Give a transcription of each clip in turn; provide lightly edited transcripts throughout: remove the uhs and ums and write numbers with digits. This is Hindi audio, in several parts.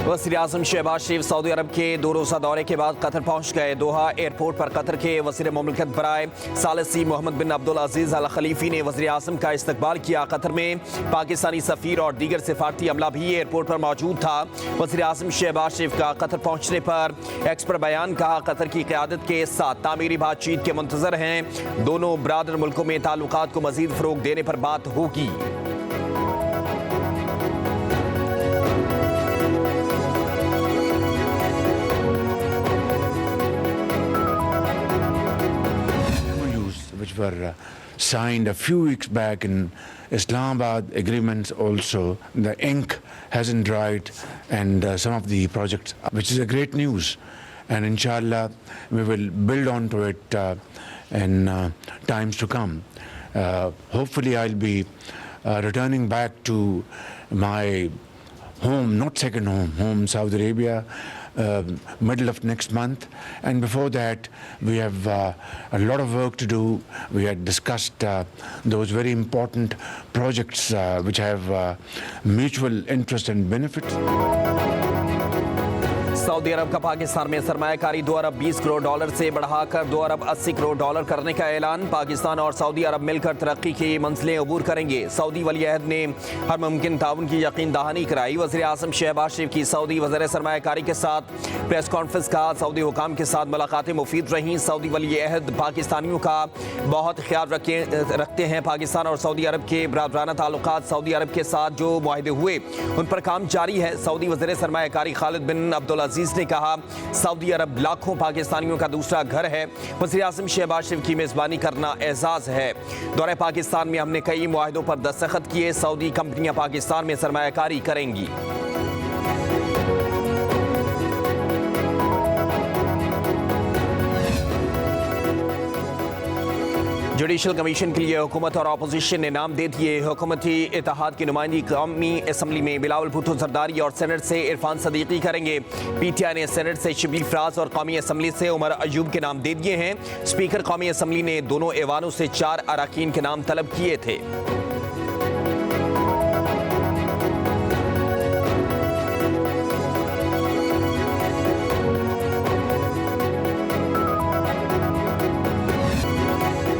वज़ीर-ए-आज़म शहबाज शरीफ सऊदी अरब के 2 रोज़ा दौरे के बाद कतर पहुँच गए। दोहा एयरपोर्ट पर कतर के वज़ीर मुमलिकत बराए सालिसी मोहम्मद बिन अब्दुल अजीज़ अल खलीफी ने वज़ीर-ए-आज़म का इस्तकबाल किया। कतर में पाकिस्तानी सफ़ीर और दीगर सिफारती अमला भी एयरपोर्ट पर मौजूद था। वज़ीर-ए-आज़म शहबाज शरीफ का कतर पहुँचने पर एक्स पर बयान कहा, कतर की क़यादत के साथ तामीरी बातचीत के मुंतज़र हैं। दोनों बरादर मुल्कों में ताल्लुकात को मज़ीद फ़रोग़ देने पर बात होगी। Which were signed a few weeks back in Islamabad agreements also. The ink hasn't dried and some of the projects, which is a great news. And inshallah, we will build on to it in times to come. Hopefully, I'll be returning back to my home, not second home, Saudi Arabia, middle of next month. And before that, we have a lot of work to do. We had discussed those very important projects which have mutual interest and benefits. Saudi Arab का पाकिस्तान में सरमायाकारी 2 अरब 20 करोड़ डॉलर से बढ़ाकर 2 अरब 80 करोड़ डॉलर करने का ऐलान। पाकिस्तान और सऊदी अरब मिलकर तरक्की की मंजिलें अबूर करेंगे। सऊदी वली-ए-अहद ने हर मुमकिन ताउन की यकीन दहानी कराई। वज़ीर-ए-आज़म शहबाज शरीफ की सऊदी वज़ीर सरमायाकारी के साथ प्रेस कॉन्फ्रेंस का सऊदी हुकाम के साथ मुलाकातें मुफीद रहीं। सऊदी वली-ए-अहद पाकिस्तानियों का बहुत ख्याल रखते हैं। पाकिस्तान और सऊदी अरब के बरादराना ताल्लुकात, सऊदी अरब के साथ जो मुआहदे हुए उन पर काम जारी है। सऊदी वज़ीर सरमायाकारी खालिद बिन अब्दुल अजीज़ ने कहा, सऊदी अरब लाखों पाकिस्तानियों का दूसरा घर है। वज़ीर-ए-आज़म शहबाज शरीफ की मेज़बानी करना एजाज़ है। दौरे पाकिस्तान में हमने कई मुआहदों पर दस्तखत किए। सऊदी कंपनियां पाकिस्तान में सरमायाकारी करेंगी। जुडिशल कमीशन के लिए हुकूमत और अपोजिशन ने नाम दे दिए। हुकूमती इत्तेहाद की नुमाइंदगी कौमी असम्बली में बिलावल भुट्टो जरदारी और सेनेट से इरफान सदीकी करेंगे। PTI ने सेनेट से शिबली फराज और कौमी असम्बली से उमर अयूब के नाम दे दिए हैं। स्पीकर कौमी असम्बली ने दोनों ऐवानों से 4 अरकान के नाम तलब किए थे।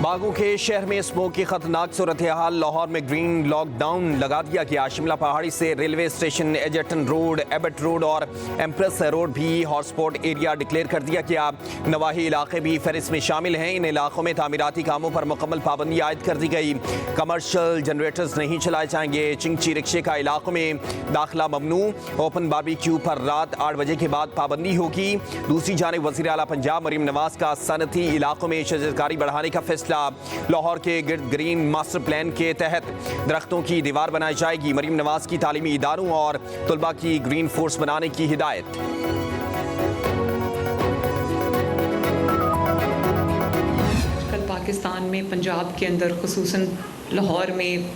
बागों के शहर में स्मोक की खतरनाक सूरत हाल। लाहौर में ग्रीन लॉकडाउन लगा दिया गया। शिमला पहाड़ी से railway station, Egerton road, Abbott road और एम्प्रेस रोड भी हॉटस्पॉट एरिया डिक्लेयर कर दिया गया। नवाही इलाके भी फहरिस्त में शामिल हैं। इन इलाकों में तामीराती कामों पर मुकम्मल पाबंदी आयद कर दी गई। कमर्शियल जनरेटर्स नहीं चलाए जाएंगे। चिंगची रिक्शे का इलाकों में दाखिला ममनू। ओपन बारबेक्यू पर रात 8 बजे के बाद पाबंदी होगी। दूसरी जानिब वज़ीर आला पंजाब मरीम नवाज का सनती इलाकों में शजरकारी बढ़ाने का फैसला। लाहौर के गिर्द ग्रीन मास्टर प्लान के तहत दरख्तों की दीवार बनाई जाएगी। मरीम नवाज की तालीमी इदारों और तुलबा की ग्रीन फोर्स बनाने की हिदायत। कल पाकिस्तान में पंजाब के अंदर खुसूसन लाहौर में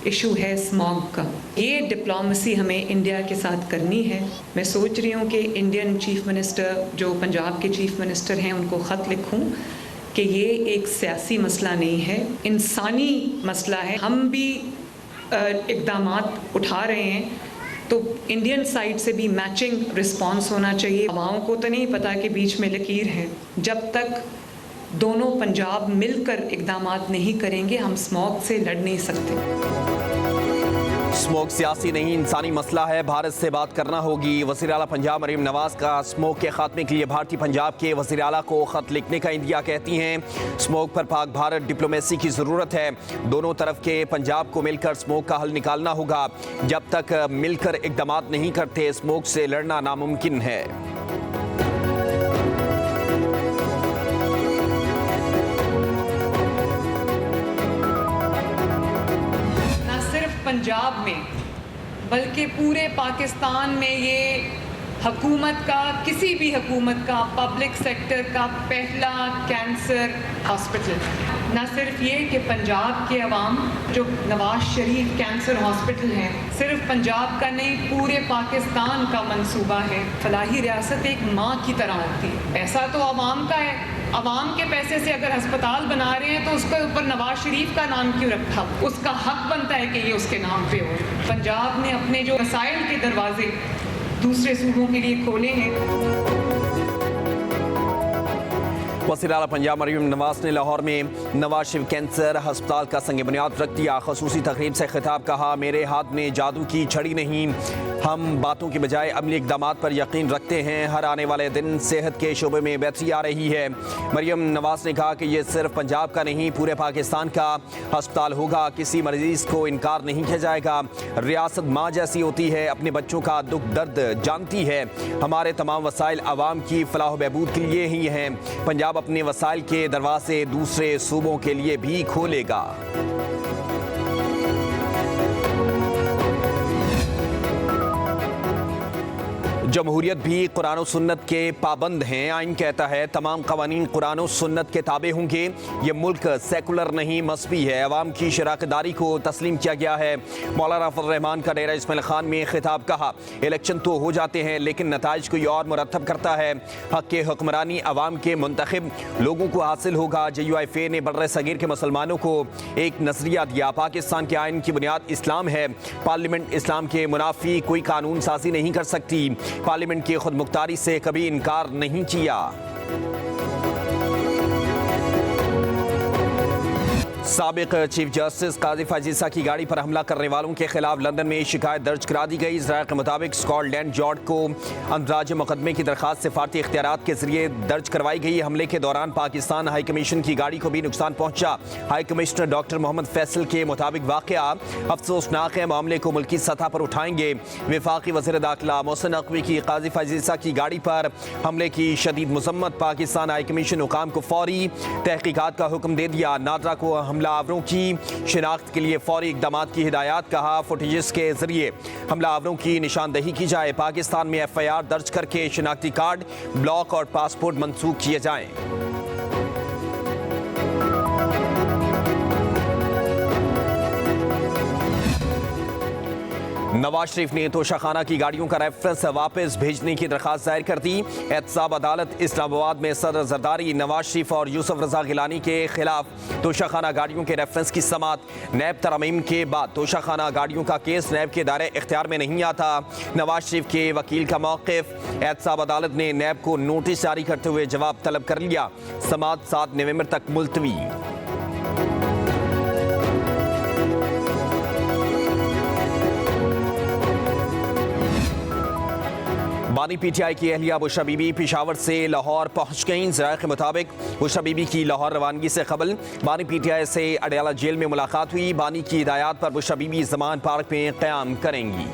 इशू है स्मॉग का। ये डिप्लोमेसी हमें इंडिया के साथ करनी है। मैं सोच रही हूँ कि इंडियन चीफ मिनिस्टर जो पंजाब के चीफ मिनिस्टर हैं उनको ख़त लिखूँ कि ये एक सियासी मसला नहीं है, इंसानी मसला है। हम भी इक़दामात उठा रहे हैं, तो इंडियन साइड से भी मैचिंग रिस्पांस होना चाहिए। अवाओं को तो नहीं पता कि बीच में लकीर है। जब तक दोनों पंजाब मिलकर इक़दामात नहीं करेंगे, हम स्मॉग से लड़ नहीं सकते। स्मोक सियासी नहीं, इंसानी मसला है। भारत से बात करना होगी। वज़ीर आला पंजाब मरीम नवाज का स्मोक के खात्मे के लिए भारतीय पंजाब के वज़ीर आला को ख़त लिखने का इंदिया। कहती हैं स्मोक पर पाक भारत डिप्लोमेसी की ज़रूरत है। दोनों तरफ के पंजाब को मिलकर स्मोक का हल निकालना होगा। जब तक मिलकर इक़दामात नहीं करते, स्मोक से लड़ना नामुमकिन है। पंजाब में बल्कि पूरे पाकिस्तान में ये हुकूमत का, किसी भी हुकूमत का, पब्लिक सेक्टर का पहला कैंसर हॉस्पिटल। न सिर्फ ये कि पंजाब के अवाम जो नवाज शरीफ कैंसर हॉस्पिटल है सिर्फ पंजाब का नहीं, पूरे पाकिस्तान का मंसूबा है। फलाही रियासत एक माँ की तरह होती है। पैसा तो अवाम का है, आवाम के पैसे से अगर अस्पताल बना रहे हैं तो उसके ऊपर नवाज शरीफ का नाम क्यों रखा? उसका हक बनता है कि ये उसके नाम पे हो। पंजाब ने अपने जो वसाइल के दरवाजे दूसरे सूबों के लिए खोले हैं। वज़ीर आला पंजाब मरीम नवाज ने लाहौर में नवाज शरीफ कैंसर अस्पताल का संग बुनियाद रख दिया। खसूसी तकरीब से खिताब कहा, मेरे हाथ में जादू की छड़ी नहीं, हम बातों की बजाय अमली इक़दामात पर यकीन रखते हैं। हर आने वाले दिन सेहत के शोबे में बेहतरी आ रही है। मरीम नवाज ने कहा कि ये सिर्फ पंजाब का नहीं पूरे पाकिस्तान का अस्पताल होगा। किसी मरीज को इनकार नहीं किया जाएगा। रियासत माँ जैसी होती है, अपने बच्चों का दुख दर्द जानती है। हमारे तमाम वसाइल आवाम की फलाह बहबूद के लिए ही हैं। पंजाब अपने वसाइल के दरवाजे दूसरे सूबों के लिए भी खोलेगा। जमहूरियत भी कुरान और सुन्नत के पाबंद हैं। आइन कहता है तमाम कवानीन कुरान और सुन्नत के ताबे होंगे। ये मुल्क सेकुलर नहीं मसबी है। अवाम की शराकतदारी को तस्लीम किया गया है। मौलाना फजल रहमान का डेरा इस्माइल खान में खिताब कहा, इलेक्शन तो हो जाते हैं लेकिन नताइज कोई और मुरतब करता है। हक के हुक्मरानी अवाम के मुंतखब लोगों को हासिल होगा। JUIFA ने बर्रे सगीर के मुसलमानों को एक नजरिया दिया। पाकिस्तान के आइन की बुनियाद इस्लाम है। पार्लियामेंट इस्लाम के मुनाफी कोई कानून साजी नहीं कर सकती। पार्लियामेंट की खुद मुख्तारी से कभी इनकार नहीं किया। साबिक चीफ जस्टिस काजी फैज़ ईसा की गाड़ी पर हमला करने वालों के खिलाफ लंदन में शिकायत दर्ज करा दी गई। ज़राए के मुताबिक स्कॉटलैंड यार्ड को अंदराज मुकदमे की दरखास्त सिफारती इख्तियारात के जरिए दर्ज करवाई गई। हमले के दौरान पाकिस्तान हाई कमीशन की गाड़ी को भी नुकसान पहुंचा। High commissioner doctor Mohammad Faisal के मुताबिक वाक़या अफसोसनाक है, मामले को मुल्की सतह पर उठाएंगे। वफाकी वज़ीर दाखिला मोहसिन नकवी की काजी फैज़ ईसा की गाड़ी पर हमले की शदीद मज़म्मत। पाकिस्तान हाई कमीशन हुकाम को फौरी तहकीकात का हुक्म दे दिया। नादरा को हमलावरों की शिनाख्त के लिए फौरी इक़दामात की हिदायत। कहा, फुटेजेस के जरिए हमलावरों की निशानदही की जाए। पाकिस्तान में FIR दर्ज करके शिनाख्ती कार्ड, ब्लॉक और पासपोर्ट मनसूख किए जाएं। नवाज शरीफ ने तोशाखाना की गाड़ियों का रेफरेंस वापस भेजने की दरखास्त दायर कर दी। एहतसाब अदालत इस्लामाबाद में सदर जरदारी नवाज शरीफ और यूसुफ रजा गिलानी के खिलाफ तोशाखाना गाड़ियों के रेफरेंस की समाअत। नैब तरमीम के बाद तोशाखाना गाड़ियों का केस नैब के दायरे इख्तियार में नहीं आता। नवाज शरीफ के वकील का मौक़िफ़। एहतसाब अदालत ने नैब को नोटिस जारी करते हुए जवाब तलब कर लिया। समाअत 7 नवंबर तक मुलतवी। बानी PTI की अहलिया बुशरा बीबी पेशावर से लाहौर पहुंच गईं। ज़राए के मुताबिक बुशरा बीबी की लाहौर रवानगी से कबल बानी PTI से अडयाला जेल में मुलाकात हुई। बानी की हिदायत पर बुशरा बीबी ज़मान पार्क में क़याम करेंगी।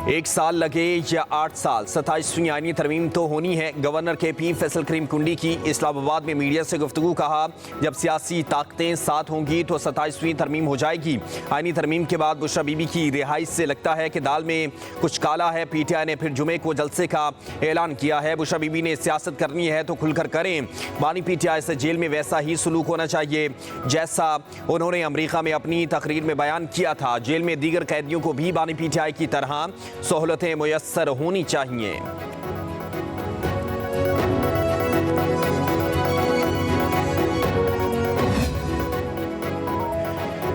एक साल लगे या 8 साल, 27वीं आईनी तरमीम तो होनी है। गवर्नर KP फैसल करीम कुंडी की इस्लामाबाद में मीडिया से गुफ्तगू। कहा, जब सियासी ताकतें साथ होंगी तो 27वीं तरमीम हो जाएगी। आईनी तरमीम के बाद बुशरा बीबी की रिहाई से लगता है कि दाल में कुछ काला है। PTI ने फिर जुमे को जलसे का ऐलान किया है। बुशरा बीबी ने सियासत करनी है तो खुलकर करें। बानी PTI से जेल में वैसा ही सलूक होना चाहिए जैसा उन्होंने अमरीका में अपनी तकरीर में बयान किया था। जेल में दीगर कैदियों को भी बानी PTI की तरह सहूलतें मुयस्सर होनी चाहिए।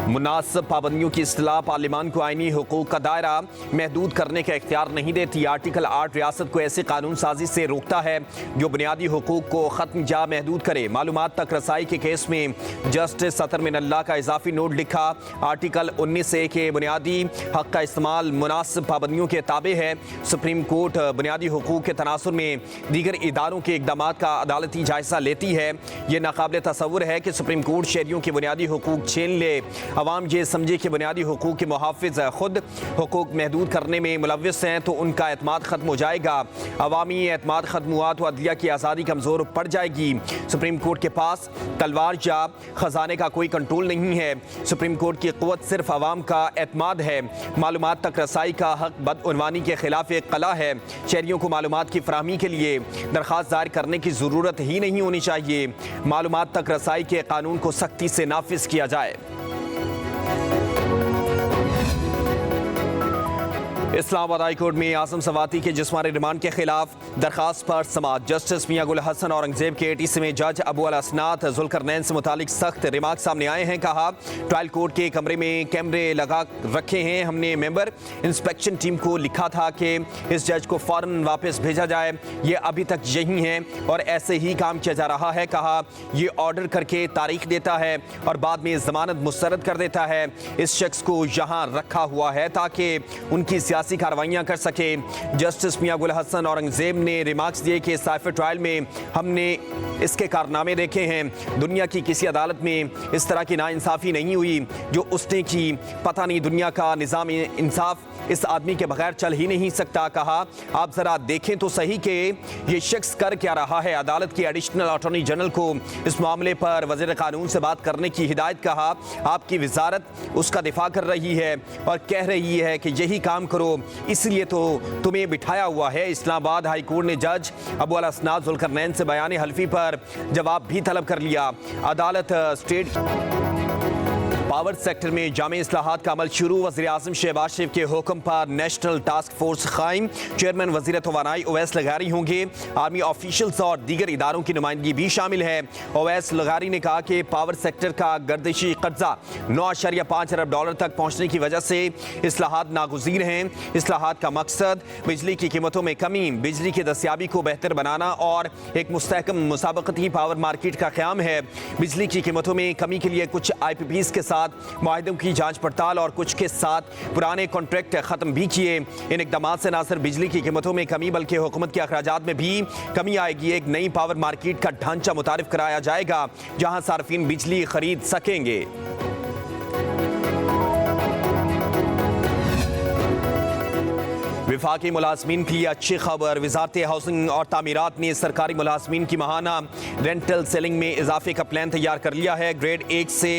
मुनासिब पाबंदियों की इस्तिलाह पार्लियामान को आईनी हुकूक का दायरा महदूद करने का इख्तियार नहीं देती। आर्टिकल 8 रियासत को ऐसे कानून साजी से रोकता है जो बुनियादी हुकूक को ख़त्म या महदूद करे। मालूमात तक रसाई के केस में जस्टिस सतर मिनल्ला का इजाफी नोट लिखा। आर्टिकल 19A के बुनियादी हक का इस्तेमाल मुनासिब पाबंदियों के ताबे है। सुप्रीम कोर्ट बुनियादी हुकूक के तनासुर में दीगर इदारों के इक़दामात का अदालती जायजा लेती है। ये नाकाबिल तसव्वुर है कि सुप्रीम कोर्ट शहरियों के बुनियादी हुकूक छीन ले। अवाम ये समझे कि बुनियादी हुकूक के मुहाफ़िज़ खुद हुकूक महदूद करने में मुलव्विस हैं तो उनका एतमाद ख़त्म हो जाएगा। अवामी एतमाद ख़त्म हुआ तो अदलिया की आज़ादी कमज़ोर पड़ जाएगी। सुप्रीम कोर्ट के पास तलवार या ख़जाने का कोई कंट्रोल नहीं है। सुप्रीम कोर्ट की क़ुव्वत सिर्फ अवाम का एतमाद है। मालूमात तक रसाई का हक बदउनवानी के खिलाफ एक कला है। शहरियों को मालूमात की फराहमी के लिए दरख्वास्त दायर करने की ज़रूरत ही नहीं होनी चाहिए। मालूमात तक रसाई के कानून को सख्ती से नाफिज किया जाए। इस्लामाबाद हाई कोर्ट में आजम सवाती के जिस्मानी रिमांड के खिलाफ दरखास्त पर समाअत। जस्टिस मियां गुल हसन औरंगजेब के ATC में जज अबू अल असनात जुल्करनैन से मुतालिक सख्त रिमार्क सामने आए हैं। कहा, ट्रायल कोर्ट के कमरे में कैमरे लगा रखे हैं। हमने मेंबर इंस्पेक्शन टीम को लिखा था कि इस जज को फौरन वापस भेजा जाए। ये अभी तक यही है और ऐसे ही काम किया जा रहा है। कहा, ये ऑर्डर करके तारीख देता है और बाद में जमानत मुस्तरद कर देता है। इस शख्स को यहाँ रखा हुआ है ताकि उनकी सियासी कार्रवाइयाँ कर सके। जस्टिस मियां गुल हसन औरंगजेब ने रिमार्क्स दिए कि साइफर ट्रायल में हमने इसके कारनामे देखे हैं। दुनिया की किसी अदालत में इस तरह की नाइंसाफ़ी नहीं हुई जो उसने की। पता नहीं दुनिया का निज़ाम इंसाफ इस आदमी के बगैर चल ही नहीं सकता। कहा, आप ज़रा देखें तो सही कि ये शख्स कर क्या रहा है। अदालत की एडिशनल अटॉर्नी जनरल को इस मामले पर वज़ीर कानून से बात करने की हिदायत। कहा, आपकी वजारत उसका दिफा कर रही है और कह रही है कि यही काम करो, इसलिए तो तुम्हें बिठाया हुआ है। इस्लामाबाद हाई कोर्ट ने जज अबू अल असनात जुल्करनैन से बयान हल्फी पर जवाब भी तलब कर लिया। अदालत स्टेट पावर सेक्टर में जामे इस्लाहात का अमल शुरू। वज़ीर आज़म शहबाज शरीफ के हुक्म पर नेशनल टास्क फोर्स कायम। चेयरमैन वज़ीर तवानाई ओवैस लगारी होंगे। आर्मी ऑफिशियल्स और दीगर इदारों की नुमाइंदगी भी शामिल है। ओवैस लगारी ने कहा कि पावर सेक्टर का गर्दिशी कर्जा $9.5 अरब तक पहुँचने की वजह से इस्लाहात नागुज़ीर हैं। इस्लाहात का मकसद बिजली की कीमतों में कमी, बिजली की दस्तियाबी को बेहतर बनाना और एक मुस्तहकम मुसाबकती पावर मार्केट का क़याम है। बिजली की कीमतों में कमी के लिए कुछ IPPs के साथ मुआहदों की जांच पड़ताल और कुछ के साथ पुराने कॉन्ट्रैक्ट खत्म भी किए। इन इक़दामात से न सिर्फ बिजली की कीमतों में कमी बल्कि हुकूमत के अखराजात में भी कमी आएगी। एक नई पावर मार्केट का ढांचा मुतारिफ कराया जाएगा जहां सार्फिन बिजली खरीद सकेंगे। विफाकी मुलाजमीन के लिए अच्छी खबर। वजारत हाउसिंग और तामीरात ने सरकारी मुलाजमीन की माहाना रेंटल सेलिंग में इजाफे का प्लान तैयार कर लिया है। ग्रेड 1 से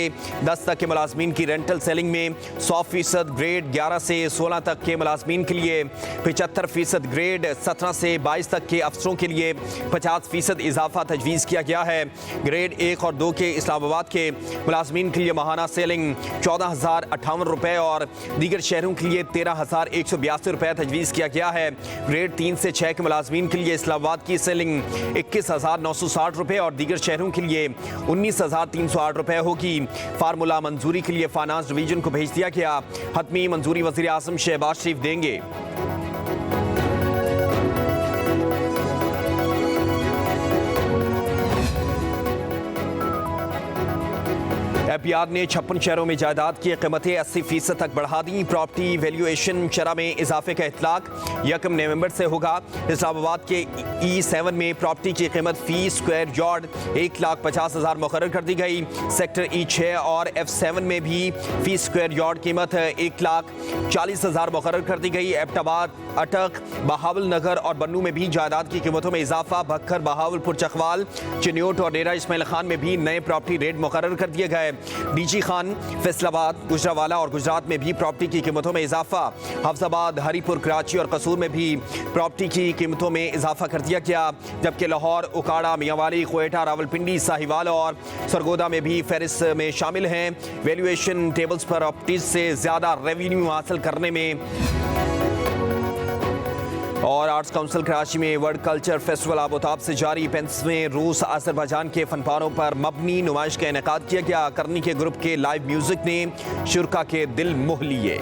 10 तक के मुलाजमीन की रेंटल सेलिंग में 100%, ग्रेड 11 से 16 तक के मुलाजमीन के लिए 75%, ग्रेड 17 से 22 तक के अफसरों के लिए 50% इजाफा तजवीज़ किया गया है। ग्रेड 1 और 2 के इस्लामाबाद के मुलाजमीन के लिए माहाना सेलिंग ₹14,058 और दीगर शहरों के लिए ₹13,182 तजवीज़ किया गया है। ग्रेड 3 से 6 के मुलाजमीन के लिए इस्लामाबाद की सेलिंग ₹21,960 और दीगर शहरों के लिए ₹19,308 होगी। फार्मूला मंजूरी के लिए फाइनेंस डिवीजन को भेज दिया गया। हतमी मंजूरी वज़ीर आज़म शहबाज शरीफ देंगे। APR ने 56 शहरों में जायदाद की कीमतें 80% तक बढ़ा दी। प्रॉपर्टी वैल्यूएशन शरह में इजाफे का इतलाक 1 नवंबर से होगा। इस्लामाबाद के E7 में प्रॉपर्टी की कीमत फी स्क्वायर यार्ड 1,50,000 मुकर्रर कर दी गई। सेक्टर E6 और F7 में भी फी स्क्वायर यार्ड कीमत 1,40,000 मुकर्रर कर दी गई। एबटाबाद, अटक, बहावल नगर और बन्नू में भी जायदाद की कीमतों में इजाफा। भक्खर, बहावलपुर, चकवाल, चिन्योट और डेरा इस्माइल खान में भी नए प्रॉपर्टी रेट मुकर्रर कर दिए गए। डीजी खान, फैसलाबाद, गुजरावाला और गुजरात में भी प्रॉपर्टी की कीमतों में इजाफा। हफ्जाबाद, हरीपुर, कराची और कसूर में भी प्रॉपर्टी की कीमतों में इजाफा कर दिया गया। जबकि लाहौर, उकाड़ा, मियांवाली, क्वेटा, रावलपिंडी, साहिवाल और सरगोदा में भी फहरिस्त में शामिल हैं। वैल्यूएशन टेबल्स पर प्रॉपर्टीज से ज़्यादा रेवेन्यू हासिल करने में। और आर्ट्स काउंसिल कराची में वर्ल्ड कल्चर फेस्टिवल आबोताब से जारी। 35वें रूस अज़रबैजान के फनपारों पर मबनी नुमाइश का इनेकाद किया गया। करनी के ग्रुप के लाइव म्यूजिक ने शुरका के दिल मोह लिए।